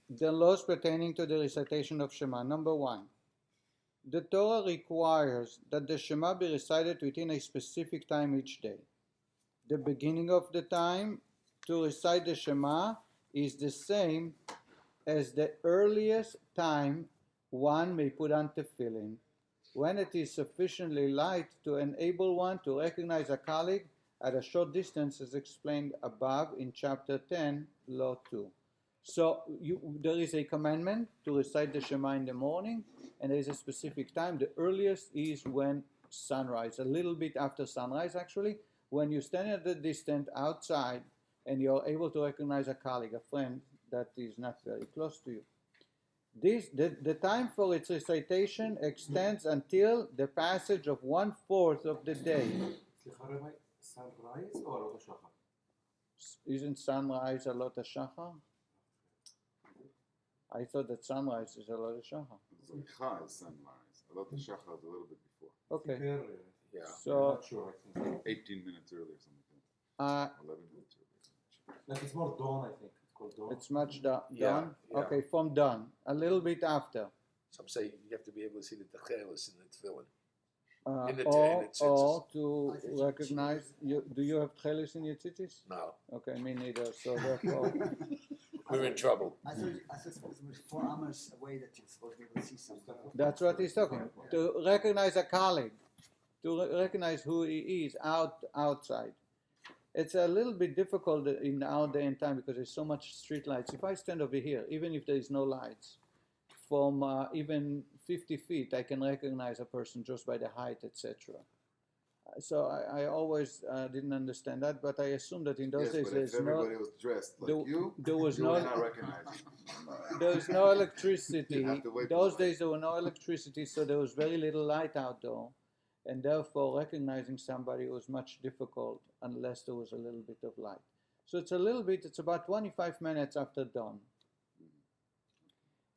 The laws pertaining to the recitation of Shema. Number 1. The Torah requires that the Shema be recited within a specific time each day. The beginning of the time to recite the Shema is the same as the earliest time one may put on tefillin, when it is sufficiently light to enable one to recognize a colleague at a short distance, as explained above in chapter 10, law 2. So there is a commandment to recite the Shema in the morning, and there is a specific time. The earliest is when sunrise, a little bit after sunrise actually, when you stand at the distance outside and you're able to recognize a colleague, a friend that is not very close to you. The time for its recitation extends until the passage of 1/4 of the day. Sunrise or Alot HaShachar? Isn't sunrise Alot HaShachar? I thought that sunrise is Alot HaShachar. Zricha is sunrise. Alot HaShachar is a little bit before. Okay. Yeah. So, I'm not sure. I think 18 minutes earlier, something like that. 11 minutes earlier. like it's more dawn. I think it's called dawn. it's much dawn? Yeah. Okay, from dawn. A little bit after. Some say you have to be able to see the techelis in the tefillin. Or to tzitzis. recognize, do you have tchelis in your tzitzis? No, Okay, me neither. So therefore, we're in trouble. I thought it was 4 hours away that you're supposed to be able to see something. that's what he's talking. To recognize a colleague, to recognize who he is outside. It's a little bit difficult in our day and time because there's so much street lights. If I stand over here, even if there is no lights, from even 50 feet, I can recognize a person just by the height, etc. So I always didn't understand that, but I assume that in those days but if everybody was dressed like there was you no would not recognize him. there was no electricity. You have to wait for Those the days there were no electricity, so there was very little light outdoor, and therefore recognizing somebody was much difficult unless there was a little bit of light. So it's about 25 minutes after dawn.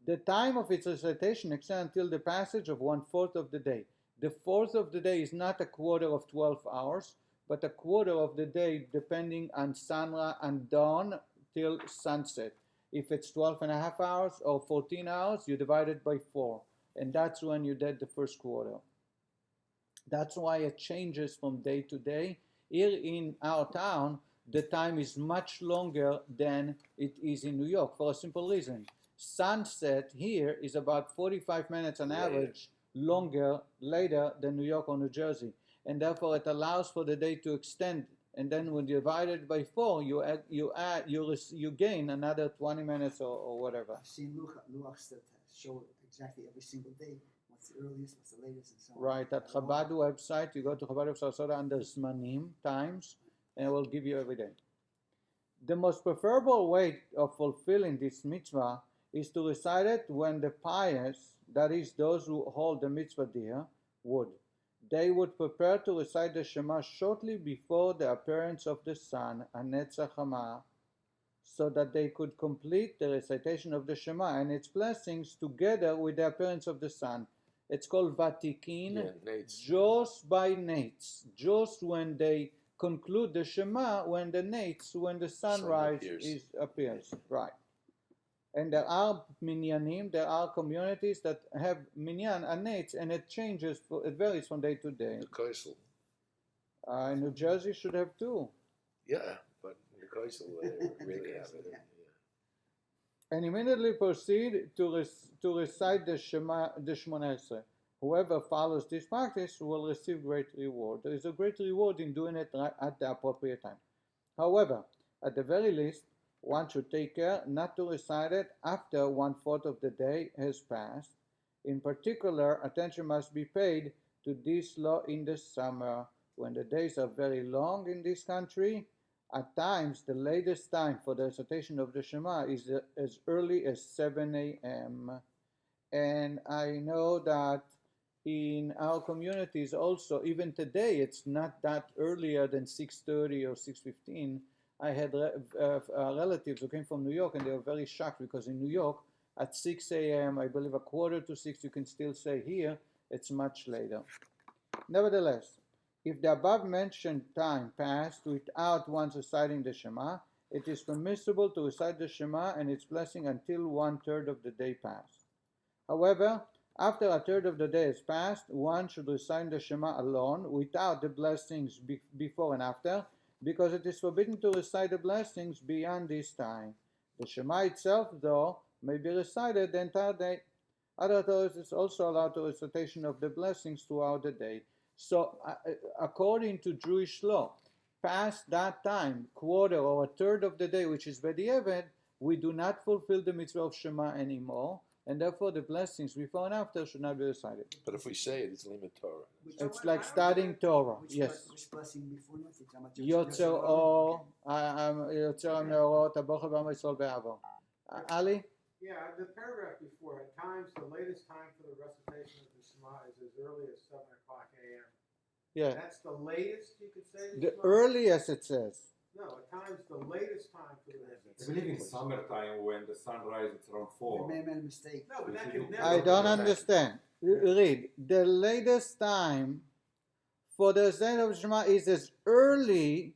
The time of its recitation extends until the passage of 1/4 of the day. The fourth of the day is not a quarter of 12 hours, but a quarter of the day depending on sunrise and dawn till sunset. If it's 12 and a half hours or 14 hours, you divide it by 4, and that's when you did the first quarter. That's why it changes from day to day. Here in our town, the time is much longer than it is in New York for a simple reason. Sunset here is about 45 minutes on average longer later than New York or New Jersey, and therefore it allows for the day to extend. And then when you divide it by 4, you gain another 20 minutes or whatever. I've seen luachs that show exactly every single day what's the earliest, what's the latest, and so on. Right, at Chabad website, you go to Chabad of Sarasota under Zmanim, times, and it will give you every day. The most preferable way of fulfilling this mitzvah is to recite it when the pious, that is those who hold the mitzvah dear, would. They would prepare to recite the Shema shortly before the appearance of the sun, Hanetzach Hama, so that they could complete the recitation of the Shema and its blessings together with the appearance of the sun. It's called Vatikin, just by nates, just when they conclude the Shema, when the sunrise appears. Right. And there are minyanim, there are communities that have minyan and nates, and it varies from day to day. The Kaisel. New Jersey should have too. Yeah, but the Kaisel really have it. Yeah. And immediately proceed to recite the Shema, the Shmoneh Esrei. Whoever follows this practice will receive great reward. There is a great reward in doing it at the appropriate time. However, at the very least, one should take care not to recite it after 1/4 of the day has passed. In particular, attention must be paid to this law in the summer, when the days are very long in this country. At times, the latest time for the recitation of the Shema is as early as 7 a.m. And I know that in our communities also, even today, it's not that earlier than 6:30 or 6:15. I had relatives who came from New York, and they were very shocked because in New York, at 6 a.m., I believe 5:45, you can still say here, it's much later. Nevertheless, if the above-mentioned time passed without once reciting the Shema, it is permissible to recite the Shema and its blessing until 1/3 of the day passed. However, after 1/3 of the day has passed, one should recite the Shema alone without the blessings before and after, because it is forbidden to recite the blessings beyond this time. The Shema itself, though, may be recited the entire day. Other authorities also allow the recitation of the blessings throughout the day. So, according to Jewish law, past that time, quarter or 1/3 of the day, which is B'di'evet, we do not fulfill the mitzvah of Shema anymore, and therefore the blessings before and after should not be recited. But if we say it, it's limit Torah. It's like studying Torah. Yes. Which blessing before not? How much Yotzer or Yotzer Meorot Abocha B'Amisol Be'avo. Ali? Yeah, the paragraph before, at times, the latest time for the recitation of the Shema is as early as 7 o'clock a.m. Yeah. That's the latest you could say the The Shema? earliest it says. No, at times, the latest time for the I recitation. believe in summertime when the sun rises it's around 4. They made a mistake. No, but that could never. I don't be. understand. Read. The latest time for the recitation of Shema is as early.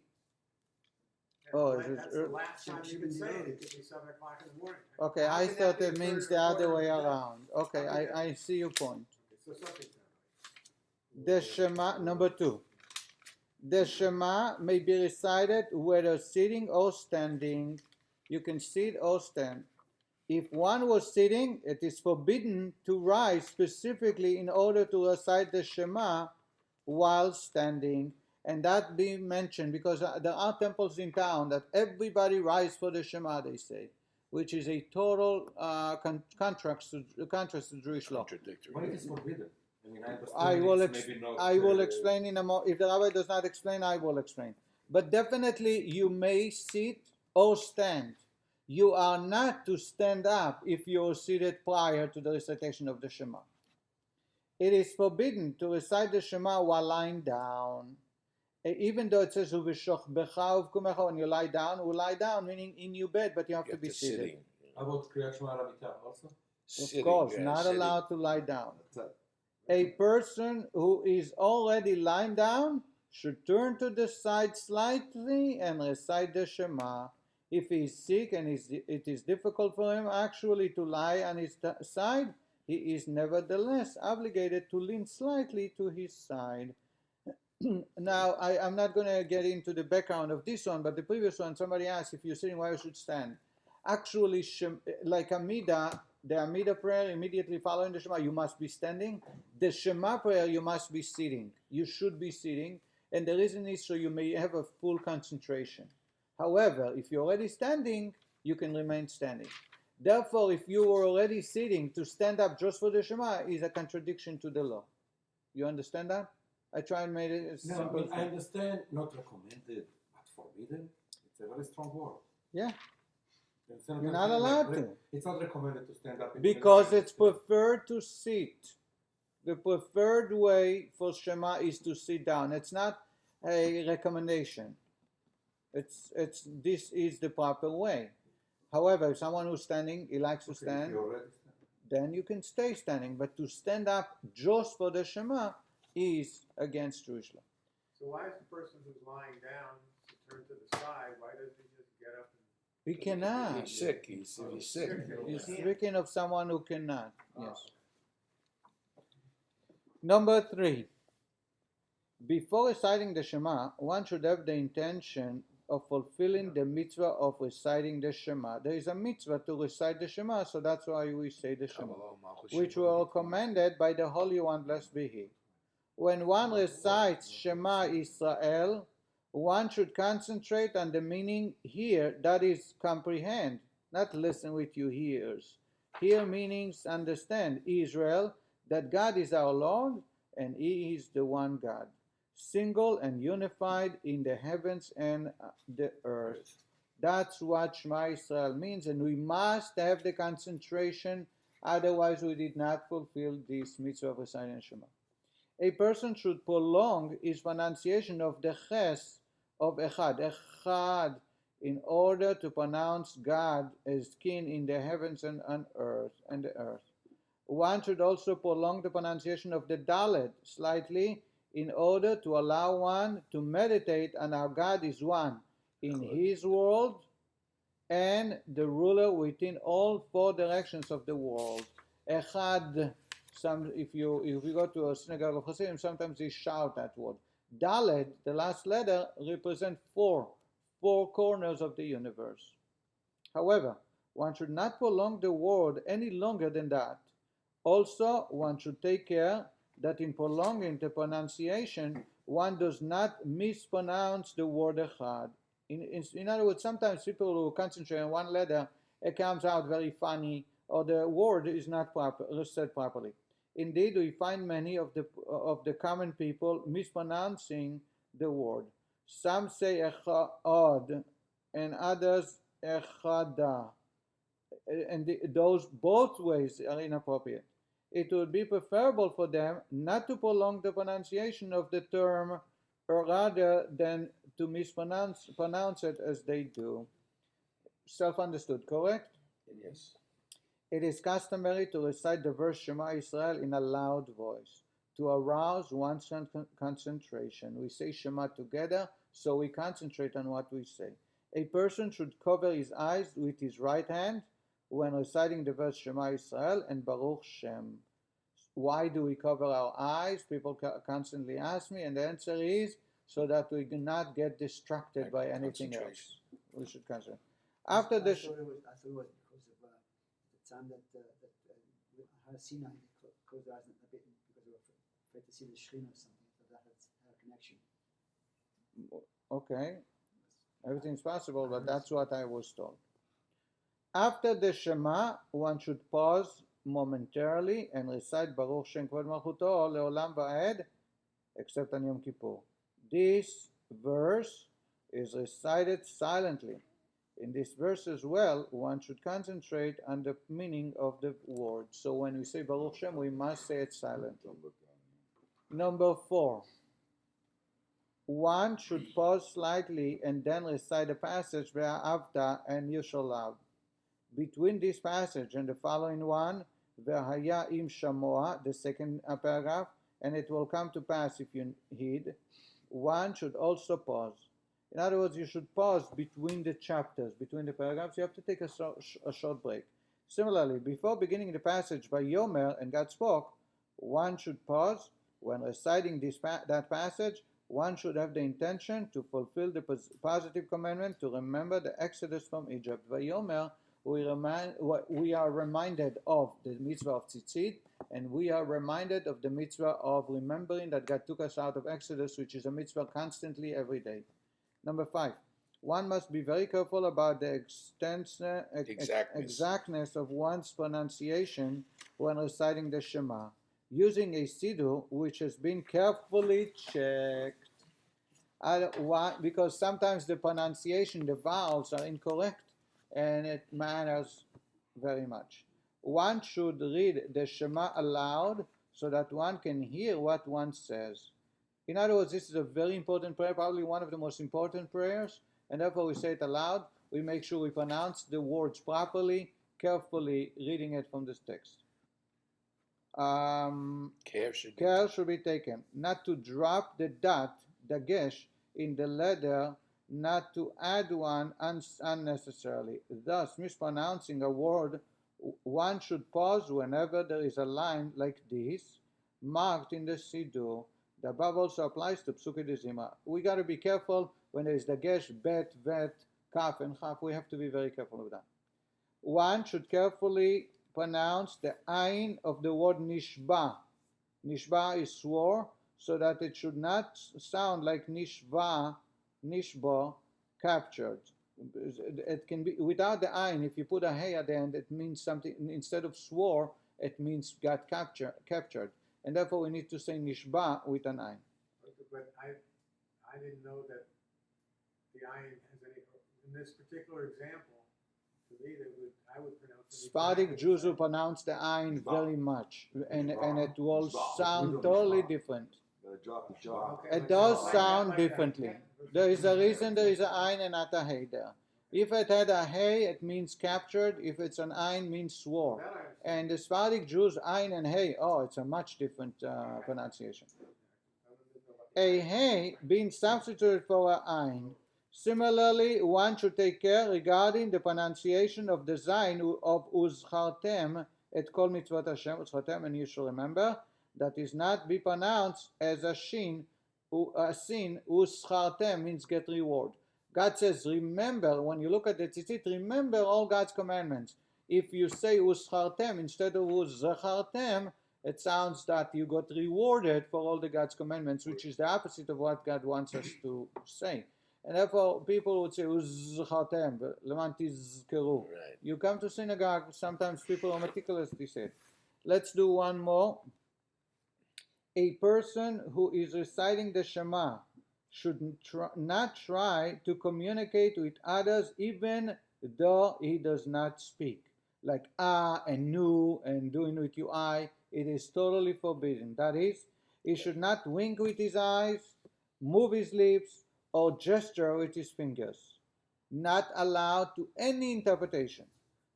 Oh, That's is it that's the early? last time you can say it. It could be 7 o'clock in the morning. Okay, How I can thought that it be a means third the or other quarter way of the day? around. Okay, I see your point. So something's not The Shema, number 2. The Shema may be recited whether sitting or standing. You can sit or stand. If one was sitting, it is forbidden to rise specifically in order to recite the Shema while standing. And that being mentioned because there are temples in town that everybody rise for the Shema, they say, which is a total contrast to Jewish law. Contradictory. But it is forbidden. I mean, I understand I will, it's maybe not, I will explain in a moment. If the rabbi does not explain, I will explain. But definitely you may sit or stand. You are not to stand up if you are seated prior to the recitation of the Shema. It is forbidden to recite the Shema while lying down. Even though it says, when you lie down, meaning in your bed, but you have to be seated. Sitting. How about Kriyat Shema al Hamita also? Of course, yeah, not sitting. allowed to lie down. That's it. A person who is already lying down should turn to the side slightly and recite the Shema. If he is sick and it is difficult for him actually to lie on his side, he is nevertheless obligated to lean slightly to his side. Now, I'm not going to get into the background of this one, but the previous one, somebody asked if you're sitting, why you should stand. Actually, like Amida, the Amida prayer immediately following the Shema, you must be standing. The Shema prayer, you must be sitting. You should be sitting. And the reason is so you may have a full concentration. However, if you're already standing, you can remain standing. Therefore, if you were already sitting, to stand up just for the Shema is a contradiction to the law. You understand that? I try and make it as No, simple I mean, as I understand not recommended, but forbidden. It's a very strong word. Yeah. And sometimes You're not allowed to. It's not recommended to stand up. in Because the it's preferred to sit. The preferred way for Shema is to sit down. It's not a recommendation. This is the proper way. However, if someone who's standing, he likes to Okay, stand, if you're already standing. then you can stay standing. But to stand up just for the Shema is against Jewish law. So why is the person who's lying down to turn to the side, why doesn't he just get up and? He cannot. He's sick. He's sick. He's speaking of someone who cannot. Yes. Number 3. Before reciting the Shema, one should have the intention of fulfilling the mitzvah of reciting the Shema. There is a mitzvah to recite the Shema, so that's why we say the Shema, which were commanded by the Holy One, blessed be He. When one recites Shema Israel, one should concentrate on the meaning here, that is, comprehend, not listen with your ears. Here meanings understand, Israel, that God is our Lord, and He is the one God, single and unified in the heavens and the earth. That's what Shema Israel means, and we must have the concentration, otherwise we did not fulfill this mitzvah of reciting Shema. A person should prolong his pronunciation of the ches of Echad, in order to pronounce God as king in the heavens and on earth and the earth. One should also prolong the pronunciation of the Dalet slightly, in order to allow one to meditate on how God is one in His world and the ruler within all four directions of the world. Echad, if you go to a synagogue of Hasidim, sometimes they shout that word. Dalet, the last letter, represents four corners of the universe. However, one should not prolong the word any longer than that. Also, one should take care that in prolonging the pronunciation, one does not mispronounce the word echad. In other words, sometimes people who concentrate on one letter, it comes out very funny, or the word is not said properly. Indeed, we find many of the common people mispronouncing the word. Some say echad, and others echada, and those both ways are inappropriate. It would be preferable for them not to prolong the pronunciation of the term rather than to pronounce it as they do. Self-understood, correct? Yes. It is customary to recite the verse Shema Israel in a loud voice to arouse one's concentration. We say Shema together, so we concentrate on what we say. A person should cover his eyes with his right hand when reciting the verse Shema Israel and Baruch Shem. Why do we cover our eyes? People constantly ask me, and the answer is so that we do not get distracted by anything else. We should concentrate. After the I thought it was because of the time that Har Sinai closed their eyes a bit because they were afraid to see the Shekhinah or something. So that had a connection. Okay, everything's possible, but that's what I was told. After the Shema, one should pause momentarily and recite Baruch Shem Kvod Malchuto Leolam Va'ed, except on Yom Kippur. This verse is recited silently. In this verse as well, one should concentrate on the meaning of the word. So when we say Baruch Shem, we must say it silently. Number 4. One should pause slightly and then recite the passage Ve'ahavta and you shall love. Between this passage and the following one, Ve'haya im shamoa, the second paragraph, and it will come to pass if you heed, one should also pause. In other words, you should pause between the chapters, between the paragraphs. You have to take a short break. Similarly, before beginning the passage by Yomer and God spoke, one should pause. When reciting that passage, one should have the intention to fulfill the positive commandment to remember the exodus from Egypt. Vayomer, we are reminded of the mitzvah of tzitzit, and we are reminded of the mitzvah of remembering that God took us out of Exodus, which is a mitzvah constantly every day. Number 5, one must be very careful about the exactness of one's pronunciation when reciting the Shema, using a siddur which has been carefully checked. Because sometimes the pronunciation, the vowels are incorrect, and it matters very much. One should read the Shema aloud so that one can hear what one says. In other words, this is a very important prayer, probably one of the most important prayers, and therefore we say it aloud. We make sure we pronounce the words properly, carefully reading it from this text. Care should be taken not to drop the dot, dagesh, in the letter, not to add one unnecessarily. Thus, mispronouncing a word, one should pause whenever there is a line like this, marked in the siddur. The above also applies to Psuki de Zimra. We got to be careful when there is dagesh, bet, vet, kaf, and chaf. We have to be very careful with that. One should carefully pronounce the ayin of the word nishba. Nishba is swore, so that it should not sound like nishba, captured. It can be without the ayin. If you put a hey at the end, it means something. Instead of swore, it means got captured. And therefore we need to say nishba with an ayin. But I didn't know that the ayin has any, in this particular example, to me, I would pronounce it. Sephardic Jews will pronounce the ayin very much, and it will sound totally different. It does sound differently. There is a reason there is an ayin and not a hey there. If it had a hey, it means captured. If it's an ayin, it means swore. And the Sephardic Jews, ayin and hey, it's a much different pronunciation. A hey being substituted for an ayin Similarly, one should take care regarding the pronunciation of the Zayin of Uzchartem et Kol Mitzvot Hashem, Uzchartem, and you should remember that is not be pronounced as a Shin, Uzchartem means get reward. God says, remember, when you look at the tzitzit, remember all God's commandments. If you say Uzchartem instead of Uzchartem, it sounds that you got rewarded for all the God's commandments, which is the opposite of what God wants us to say. And therefore, people would say, Uzchartem, leman tizkeru. Right. You come to synagogue, sometimes people are meticulously said. Let's do one more. A person who is reciting the Shema should not try to communicate with others even though he does not speak. Like and nu and doing with your eye, it is totally forbidden. That is, he should not wink with his eyes, move his lips, or gesture with his fingers. Not allowed to any interpretation.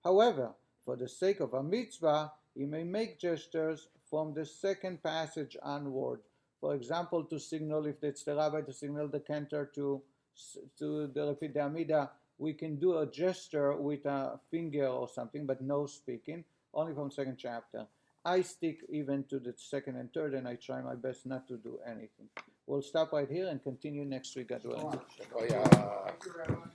However, for the sake of a mitzvah, he may make gestures from the second passage onward. For example, to signal, if it's the rabbi, to signal the cantor to the repeat the Amida, we can do a gesture with a finger or something, but no speaking, only from second chapter. I stick even to the second and third, and I try my best not to do anything. We'll stop right here and continue next week. God willing. Oh, yeah. Thank you, Rabbi.